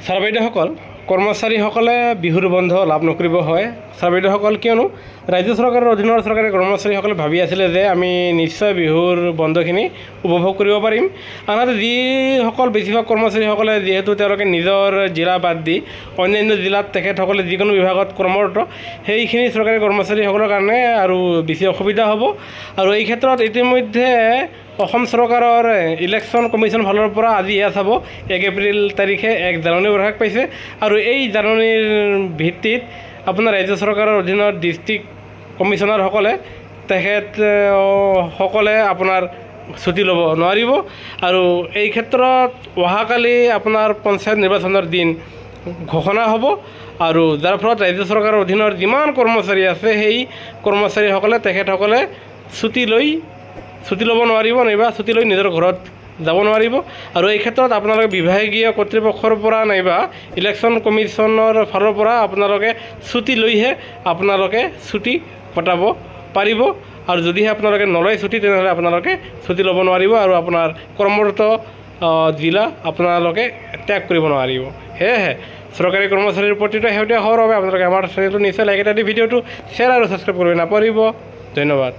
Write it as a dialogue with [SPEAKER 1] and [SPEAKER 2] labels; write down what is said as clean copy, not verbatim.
[SPEAKER 1] Sir বাইদেউসকল কৰ্মচাৰীসকলে বিহুৰ বন্ধ লাভ নকৰিব হয়। ছাৰ বাইদেউসকল কিয়নো ৰাজ্য চৰকাৰৰ অধীনৰ চৰকাৰী কৰ্মচাৰীসকলে ভাবি আছিলে যে আমি নিশ্চয় বিহুৰ বন্ধখিনি উপভোগ কৰিব পাৰিম। আনহাতে যিসকল বেছিভাগ কৰ্মচাৰীসকলে যিহেতু তেওঁলোকে নিজৰ জিলা বাদ দি অন্যান্য জিলাত তেখেতসকলে যিকোনো বিভাগত কৰ্মৰত, সেইখিনি চৰকাৰী কৰ্মচাৰীসকলৰ কাৰণে আৰু বেছি অসুবিধা হ'ব। আৰু এই ক্ষেত্ৰত ইতিমধ্যে অসম চৰকাৰৰ ইলেকশ্যন কমিশ্যন ফালৰ পৰা আজি এয়া চাব 1 এপ্ৰিল তাৰিখে এক জাননী প্ৰকাশ পাইছে। আৰু এই জাননীৰ ভিত্তিত আপোনাৰ ৰাজ্য চৰকাৰৰ অধীনৰ ডিষ্ট্ৰিক্ট কমিশ্যনাৰসকলে তেখেতসকলে আপোনাৰ ছুটি ল'ব নোৱাৰিব। আৰু এই ক্ষেত্ৰত অহাকালি আপোনাৰ পঞ্চায়ত নিৰ্বাচনৰ দিন ঘোষণা হ'ব। আৰু যাৰ ফলত ৰাজ্য চৰকাৰৰ অধীনৰ যিমান কৰ্মচাৰী আছে সেই কৰ্মচাৰীসকলে তেখেতসকলে ছুটি ল'ব নোৱাৰিব, নাইবা ছুটি লৈ নিজৰ ঘৰত যাব নোৱাৰিব। আৰু এই ক্ষেত্ৰত আপোনালোকে বিভাগীয় কৰ্তৃপক্ষৰ পৰা নাইবা ইলেকশ্যন কমিশ্যনৰ ফালৰ পৰা আপোনালোকে ছুটি লৈহে আপোনালোকে ছুটি কটাব পাৰিব। আৰু যদিহে আপোনালোকে নলয় ছুটি, তেনেহ'লে আপোনালোকে ছুটি ল'ব নোৱাৰিব আৰু আপোনাৰ কৰ্মৰত জিলা আপোনালোকে ত্যাগ কৰিব নোৱাৰিব। সেয়েহে চৰকাৰী কৰ্মচাৰীৰ প্ৰতিটো শেহতীয়া খবৰৰ বাবে আপোনালোকে আমাৰ চেনেলটো নিশ্চয় লাইক এটা দি ভিডিঅ'টো শ্বেয়াৰ আৰু ছাবস্ক্ৰাইব কৰিব নাপাহৰিব। ধন্যবাদ।